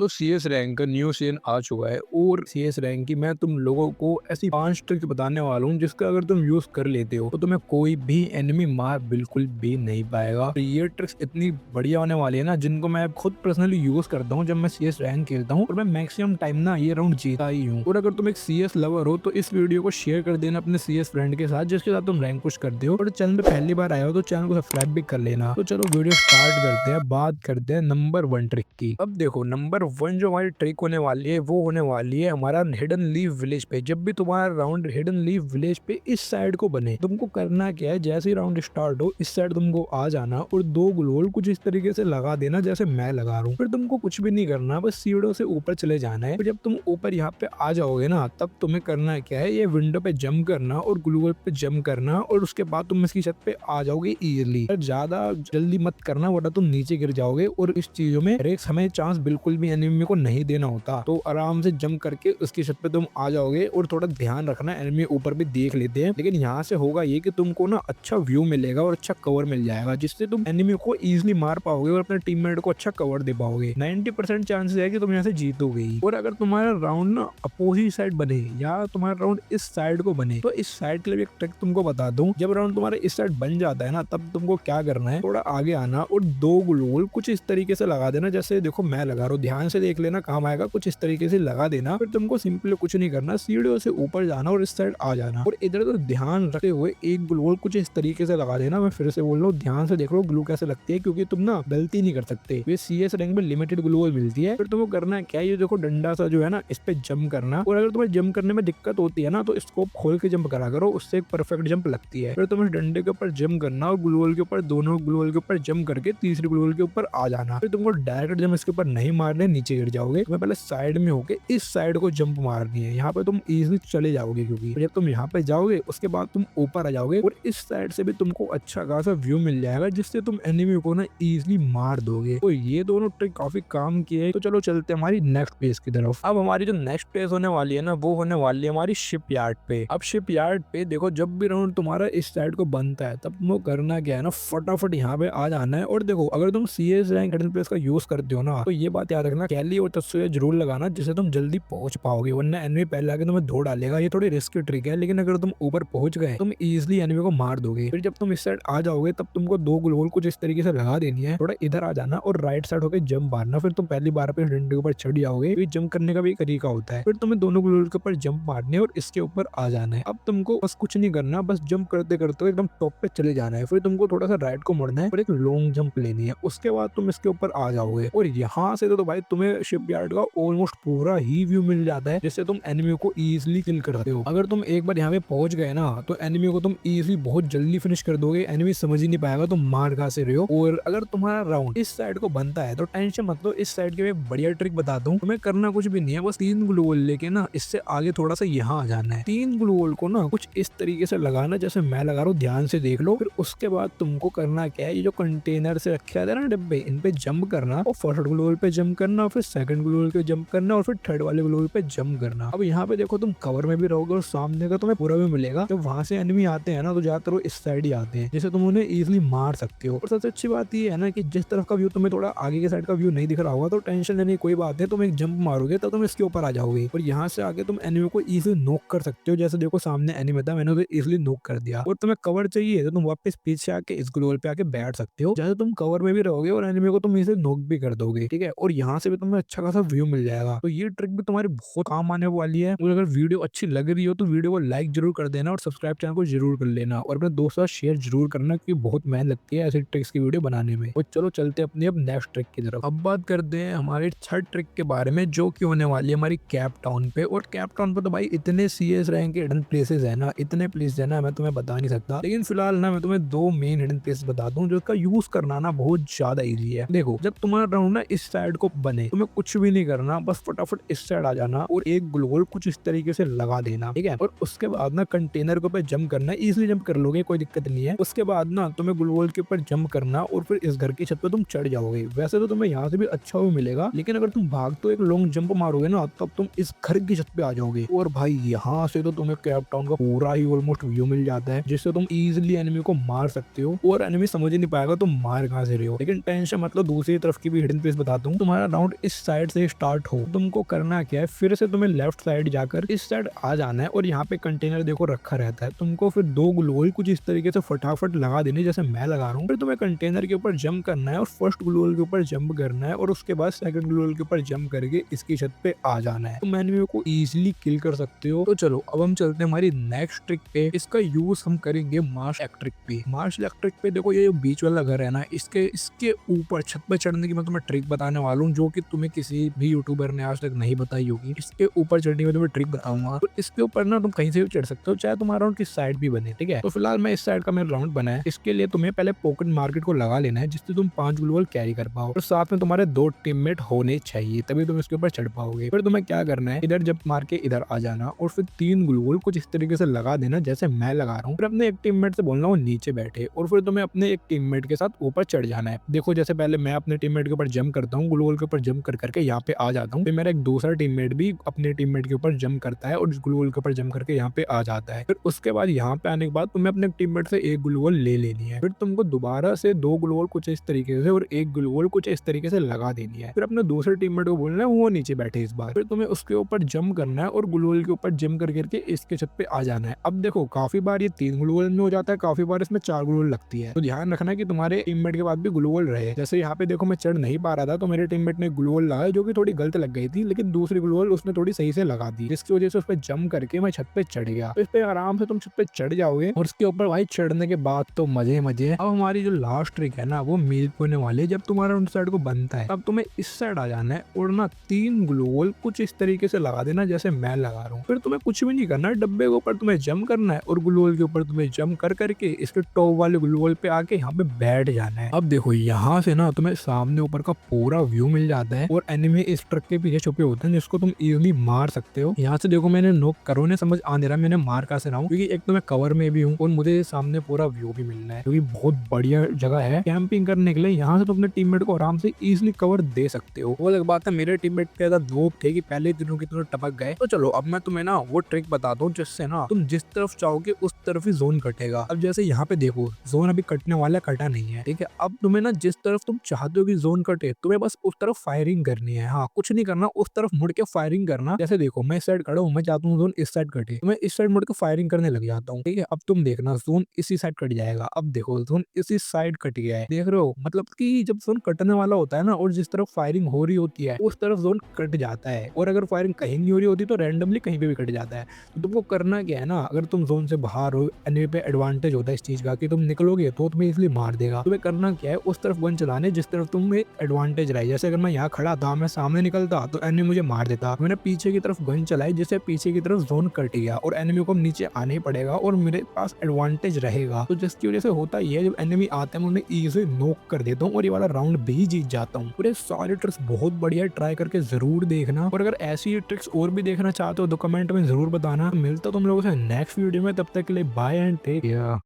तो CS rank का new season आ चुका है और सीएस रैंक की मैं तुम लोगों को ऐसी 5 ट्रिक्स बताने वाला हूँ जिसका अगर तुम यूज कर लेते हो तो तुम्हें कोई भी एनिमी मार बिल्कुल भी नहीं पाएगा। तो ये ट्रिक्स इतनी बढ़िया होने वाली है ना, जिनको मैं खुद पर्सनली यूज करता हूँ जब मैं सीएस रैंक खेलता हूँ और मैं मैक्सिमम टाइम ना ये राउंड जीता ही हूँ। और अगर तुम एक सीएस लवर हो तो इस वीडियो को शेयर कर देना अपने सीएस फ्रेंड के साथ जिसके साथ तुम रैंक पुश करते हो, और चैनल पे पहली बार आए हो तो चैनल को सब्सक्राइब भी कर लेना। तो चलो वीडियो स्टार्ट करते हैं, बात करते हैं नंबर 1 ट्रिक की। अब देखो नंबर 1 जो हमारी ट्रिक होने वाली है वो होने वाली है हमारा हिडन लीव विलेज पे। जब भी तुम्हारा राउंड हिडन लीव विलेज पे इस साइड को बने, तुमको करना क्या है, जैसे ही राउंड स्टार्ट हो इस साइड तुमको आ जाना और 2 ग्लोल कुछ इस तरीके से लगा देना जैसे मैं लगा रहा हूँ। फिर तुमको कुछ भी नहीं करना, बस सीढ़ियों से ऊपर चले जाना है। फिर जब तुम ऊपर यहाँ पे आ जाओगे ना, तब तुम्हें करना क्या है, ये विंडो पे जंप करना और ग्लूवल पे जंप करना और उसके बाद तुम इसकी छत पे आ जाओगे इजीली। ज्यादा जल्दी मत करना वरना तुम नीचे गिर जाओगे, और इस चीजों में रेक्स हमें चांस बिल्कुल भी एनिमी को नहीं देना होता। तो आराम से जंप करके उसकी छत पे तुम आ जाओगे। और थोड़ा ध्यान रखना, एनिमी ऊपर भी देख लेते हैं, लेकिन यहाँ से होगा ये कि तुमको ना अच्छा व्यू मिलेगा और अच्छा कवर मिल जाएगा जिससे तुम एनिमी को इजीली मार पाओगे और अपने टीममेट को अच्छा कवर दे पाओगे। 90% चांसेस है कि तुम यहाँ से जीतोगे ही। और अगर तुम्हारा राउंड ना अपोजिट साइड बने या तुम्हारा राउंड इस साइड को बने, तो इस साइड के लिए एक ट्रिक तुमको बता दूं। जब राउंड तुम्हारे इस साइड बन जाता है ना, तब तुमको क्या करना है, थोड़ा आगे आना और 2 ग्लोल कुछ इस तरीके से लगा देना जैसे देखो मैं लगा रहा हूँ। ध्यान से देख लेना काम आएगा, कुछ इस तरीके से लगा देना। फिर तुमको सिंपली कुछ नहीं करना, सीढ़ियों से ऊपर जाना और इस साइड आ जाना और इधर तो ध्यान रखते हुए एक ग्लोल कुछ इस तरीके से लगा देना। मैं फिर से बोल रहा हूँ, ध्यान से देख लो ग्लू कैसे लगती है, क्योंकि तुम ना गलती नहीं कर सकते। ये सीएस रैंक में लिमिटेड ग्लोल मिलती है। फिर तुमको करना क्या है, ये देखो डंडा सा जो है ना, इस पे जंप करना। और अगर तुम्हें जंप करने में दिक्कत होती है ना, तो स्कोप खोल के जंप करा करो, उससे एक परफेक्ट जंप लगती है। फिर तुम्हें डंडे के ऊपर जंप करना और ग्लोल के ऊपर, दोनों ग्लोल के ऊपर जंप करके तीसरी ग्लोल के ऊपर आ जाना। फिर तुमको डायरेक्ट जंप इसके ऊपर नहीं मारने, नीचे गिर जाओगे। तुम्हें पहले साइड में होके इस साइड को जंप मारनी है, यहाँ पे तुम इजीली चले जाओगे। क्योंकि जब तुम यहाँ पे जाओगे उसके बाद तुम ऊपर आ जाओगे और इस साइड से भी तुमको अच्छा खासा व्यू मिल जाएगा जिससे तुम एनिमी को ना इजीली मार दोगे। तो ये दोनों ट्रिक काफी काम की है। तो चलो चलते हैं हमारी नेक्स्ट पेज की तरफ। अब हमारी जो नेक्स्ट पेज होने वाली है ना, वो होने वाली है हमारी शिप यार्ड पे। अब शिप यार्ड पे देखो, जब भी राउंड तुम्हारा इस साइड को बनता है तब तुमको करना क्या है ना, फटाफट यहाँ पे आ जाना है। और देखो अगर तुम सीएस रैंक हिडन प्लेस का यूज करते हो ना, तो ये बात याद रखना, कैली और तत्सुया जरूर लगाना जिससे तुम जल्दी पहुंच पाओगे, वरना एनिमी पहले आके तुम्हें धो डालेगा। ये थोड़ी रिस्की ट्रिक है, लेकिन अगर तुम ऊपर पहुंच गए तुम इजीली एनिमी को मार दोगे। फिर जब तुम इस साइड आ जाओगे तब तुमको 2 ग्लोल कुछ इस तरीके से लगा देनी है, थोड़ा इधर आ जाना और राइट साइड होकर जंप मारना। फिर तुम पहली बार अपने डंडे के ऊपर चढ़ जाओगे। फिर जंप करने का भी एक तरीका होता है। फिर तुम्हें दोनों ग्लोल के ऊपर जंप मारने और इसके ऊपर आ जाना है। अब तुमको बस कुछ नहीं करना, बस जंप करते करते एकदम टॉप पे चले जाना है। फिर तुमको थोड़ा सा राइट को मुड़ना है और एक लॉन्ग जंप लेनी है। उसके बाद तुम इसके ऊपर आ जाओगे और यहाँ से तो भाई तुम्हें शिपयार्ड का ऑलमोस्ट पूरा ही व्यू मिल जाता है जिससे तुम एनिमी को इजीली किल करते हो। अगर तुम एक बार यहाँ पे पहुंच गए ना, तो एनिमी को तुम इजीली बहुत जल्दी फिनिश कर दोगे। एनिमी समझ ही नहीं पाएगा तुम मार कहाँ से रहे हो। और अगर तुम्हारा राउंड इस साइड को बनता है तो टेंशन मत लो, इस साइड की मैं बढ़िया ट्रिक बता दूं। तुम्हें करना कुछ भी नहीं है, बस 3 ग्लूवॉल लेके ना इससे आगे थोड़ा सा यहाँ आ जाना है। 3 ग्लूवॉल को ना कुछ इस तरीके से लगाना जैसे मैं लगा रहा हूँ, ध्यान से देख लो। फिर उसके बाद तुमको करना क्या है, ये जो कंटेनर से रखे जाते हैं ना डब्बे, इन पे जंप करना और फर्स्ट ग्लूवॉल पे जंप करना, फिर सेकंड ग्लूवॉल पे जंप करना और फिर थर्ड वाले ग्लूवॉल पे जंप करना। अब यहाँ पे देखो तुम कवर में भी रहोगे और सामने का तुम्हें पूरा भी मिलेगा। जब वहां से एनिमी आते हैं ना, तो ज्यादातर वो इस साइड ही आते हैं जिससे तुम उन्हें इजीली मार सकते हो। और सबसे अच्छी बात ये है ना कि जिस तरफ का व्यू तुम्हें थोड़ा आगे के साइड का व्यू नहीं दिख रहा होगा तो टेंशन लेने की कोई बात है, तुम एक जंप मारोगे तो तुम इसके ऊपर आ जाओगे और यहाँ से आगे तुम एनिमी को इजीली नॉक कर सकते हो। जैसे देखो सामने एनिमी था, मैंने उसे इजीली नॉक कर दिया। और तुम्हें कवर चाहिए तो तुम वापस पीछे आके इस ग्लोवल पे आके बैठ सकते हो, जैसे तुम कवर में भी रहोगे और एनिमी को तुम इजीली नॉक भी कर दोगे। ठीक है, और यहाँ से भी तुम्हें अच्छा खासा व्यू मिल जाएगा। तो ये ट्रिक भी तुम्हारी बहुत काम आने वाली है। और अगर वीडियो अच्छी लग रही हो तो वीडियो को लाइक जरूर कर देना और सब्सक्राइब चैनल को जरूर कर लेना और अपने दोस्तों से शेयर जरूर करना, क्योंकि बहुत मेहनत लगती है ऐसी ट्रिक्स की वीडियो बनाने में। और चलो चलते अपनी अब नेक्स्ट ट्रिक की तरफ। अब बात करते हैं हमारे थर्ड ट्रिक के बारे में, जो कि होने वाली है हमारी कैप टाउन पे। और कैप टाउन पे तो भाई इतने सीएस रैंक के हिडन प्लेसेस है ना, इतने प्लेस है ना, मैं तुम्हें बता नहीं सकता। लेकिन फिलहाल ना मैं तुम्हें 2 मेन हिडन प्लेस बता दूं जो इसका यूज करना ना बहुत ज्यादा इजी है। देखो जब तुम्हारा राउंड ना इस साइड को बने, तुम्हें कुछ भी नहीं करना, बस फटाफट इस साइड आ जाना और एक ग्लोवल कुछ इस तरीके से लगा देना। ठीक है, और उसके बाद ना कंटेनर के ऊपर जंप करना, इजीली जंप कर लोगे, कोई दिक्कत नहीं है। उसके बाद ना तुम्हें ग्लोवल के ऊपर जंप करना और फिर इस घर की छत पे तुम चढ़ जाओगे। वैसे तो तुम्हें यहाँ से भी अच्छा व्यू मिलेगा, लेकिन अगर तुम भाग तो एक लॉन्ग जंप मारोगे ना, तब तुम इस घर की छत पे आ जाओगे। और भाई यहाँ से तो तुम्हें कैप टाउन का पूरा ही ऑलमोस्ट व्यू मिल जाता है, जिससे तुम इजीली एनिमी को मार सकते हो और एनिमी समझ ही नहीं पाएगा तुम मार कहाँ से रहे हो। लेकिन टेंशन मतलब दूसरी तरफ की भी हिडन प्लेस बताता हूँ। तुम्हारा राउंड राउंड इस साइड से स्टार्ट हो, तुमको करना क्या है, फिर से तुम्हें लेफ्ट साइड जाकर इस साइड आ जाना है और यहाँ पे कंटेनर देखो रखा रहता है। तुमको फिर 2 ग्लू होल कुछ इस तरीके से फटाफट लगा देने जैसे मैं लगा रहा हूँ। फिर तुम्हें कंटेनर के ऊपर जंप करना है और फर्स्ट ग्लू होल के ऊपर जंप करना है और उसके बाद सेकंड ग्लू होल के ऊपर जंप करके इसकी छत पे आ जाना है। तुम एनिमी को इजीली किल कर सकते हो। तो चलो अब हम चलते हैं हमारी नेक्स्ट ट्रिक पे। इसका यूज हम करेंगे मार्श इलेक्ट्रिक पे। मार्श इलेक्ट्रिक पे देखो ये बीच वाला घर है ना, इसके इसके ऊपर छत पे चढ़ने की मैं तुम्हें ट्रिक बताने वाला हूँ जो कि तुम्हें किसी भी यूट्यूबर ने आज तक नहीं बताई होगी। इसके ऊपर चढ़ने की मैं तुम्हें ट्रिक बताऊंगा। तो इसके ऊपर ना तुम कहीं से भी चढ़ सकते हो, चाहे तुम्हारा राउंड किस साइड भी बने, ठीक है। तो फिलहाल मैं इस साइड का मेरा राउंड बना है। इसके लिए तुम्हें पहले पॉकेट मार्केट को लगा लेना है जिससे तुम 5 ग्लू वॉल कैरी कर पाओ और साथ में तुम्हारे 2 टीममेट होने चाहिए, तभी तुम इसके ऊपर चढ़ पाओगे। फिर तुम्हें क्या करना है, इधर जब मार के इधर आ जाना और फिर 3 ग्लू वॉल कुछ इस तरीके से लगा देना जैसे मैं लगा रहा हूँ। फिर अपने एक टीममेट से बोलना वो नीचे बैठे और फिर तुम्हें अपने एक टीममेट के साथ ऊपर चढ़ जाना है। देखो जैसे पहले मैं अपने टीममेट के ऊपर जंप करता हूँ, ग्लू वॉल के ऊपर जंप कर करके यहाँ पे आ जाता हूँ। फिर मेरा एक दूसरा टीममेट भी अपने टीममेट के ऊपर जंप करता है और ग्लू वॉल के ऊपर जंप करके यहाँ पे आ जाता है। फिर उसके बाद यहाँ पे आने के बाद तुम्हें अपने टीममेट से एक ग्लू वॉल ले लेनी है। फिर तुमको दोबारा से 2 ग्लू वॉल कुछ इस तरीके से और एक ग्लू वॉल कुछ इस तरीके से लगा देनी है। फिर अपने दूसरे टीममेट को बोलना है वो नीचे बैठे इस बार। फिर तुम्हें उसके ऊपर जंप करना है और ग्लू वॉल के ऊपर जंप कर करके इसके छत पे आ जाना है। अब देखो काफी बार ये 3 ग्लू वॉल में हो जाता है, काफी बार इसमें 4 ग्लू वॉल लगती है। तो ध्यान रखना कि तुम्हारे टीममेट के पास भी ग्लू वॉल रहे। जैसे यहाँ पे देखो मैं चढ़ नहीं पा रहा था तो मेरे टीममेट ने ग्लू वॉल लगाया जो कि थोड़ी गलत लग गई थी, लेकिन दूसरी ग्लू वॉल उसने थोड़ी सही से लगा दी जिसकी वजह से उस पर जंप करके मैं छत पे चढ़ गया। तो इस पे आराम से तुम छत पे चढ़ जाओगे और उसके ऊपर भाई चढ़ने के बाद तो मजे मजे। अब हमारी जो लास्ट ट्रिक है ना वो मील होने वाली है। जब तुम्हारा उन साइड को बनता है तब तुम्हें इस साइड आ जाना है और ना 3 ग्लू वॉल कुछ इस तरीके से लगा देना जैसे मैं लगा रहा हूँ। फिर तुम्हें कुछ भी नहीं करना, डब्बे के ऊपर तुम्हें जंप करना है और ग्लू वॉल के ऊपर तुम्हें जंप कर करके इसके टॉप वाले ग्लू वॉल पे आके यहाँ पे बैठ जाना है। अब देखो यहाँ से ना तुम्हें सामने ऊपर का पूरा व्यू मिल जाता है और एनिमी इस ट्रक के पीछे छुपे होते हैं जिसको तुम इजीली मार सकते हो। यहाँ से देखो मैंने नॉक करो ने समझ आ नहीं रहा मैंने मार कहाँ से रहा हूँ, क्योंकि एक तो मैं कवर में भी हूँ और मुझे सामने पूरा व्यू भी मिलना है, क्योंकि बहुत बढ़िया जगह है कैंपिंग करने के लिए। यहाँ से तुम अपने टीममेट को आराम से इजीली कवर दे सकते हो। वो अलग बात है मेरे टीममेट के ज्यादा नोब थे कि पहले दिनों की तरह टपक गए। तो चलो अब मैं तुम्हें ना वो ट्रिक बताता हूँ जिससे ना तुम जिस तरफ चाहोगे उस तरफ ही जोन कटेगा। अब जैसे यहाँ पे देखो जोन अभी कटने वाला कटा नहीं है, ठीक है। अब तुम्हें ना जिस तरफ तुम चाहते हो कि जोन कटे तुम्हें बस उस तरफ फायरिंग करनी है। हाँ कुछ नहीं करना, उस तरफ मुड़ के फायरिंग करना। जैसे देखो मैं इस साइड खड़ा हूँ, मैं चाहता हूँ जोन इस साइड कटे तो मैं इस साइड मुड़ के फायरिंग करने लग जाता हूँ, ठीक है। अब तुम देखना जोन इसी साइड कट जाएगा। अब देखो जोन इसी साइड कट गया है, देख रहे हो। मतलब कि जब जोन कटने वाला होता है ना और जिस तरफ फायरिंग हो रही होती है उस तरफ जोन कट जाता है, और अगर फायरिंग कहीं नहीं हो रही होती तो रैंडमली कहीं पे भी कट जाता है। तो तुमको करना क्या है ना, अगर तुम जोन से बाहर हो एनिमी पे एडवांटेज होता है इस चीज का कि तुम निकलोगे तो तुम्हें इसलिए मार देगा। तुम्हें करना क्या है, उस तरफ गन चलाने जिस तरफ तुम्हें एडवांटेज रहे। जैसे अगर मैं यहाँ खड़ा था, मैं सामने निकलता तो एनिमी मुझे मार देता। मैंने पीछे की तरफ गन चलाई जिससे पीछे की तरफ जोन कट गया और एनिमी को नीचे आने ही पड़ेगा और मेरे पास एडवांटेज रहेगा। तो जिसकी वजह से होता ही है जब एनिमी आते हैं मैं उन्हें इजीली नॉक कर देता हूँ और ये वाला राउंड भी जीत जाता हूँ। पूरे सारे ट्रिक्स बहुत बढ़िया, ट्राई करके जरूर देखना। और अगर ऐसी ट्रिक्स और भी देखना चाहते हो तो कमेंट में जरूर बताना। मिलता तुम लोगों से नेक्स्ट वीडियो में, तब तक के लिए बाय एंड टेक केयर।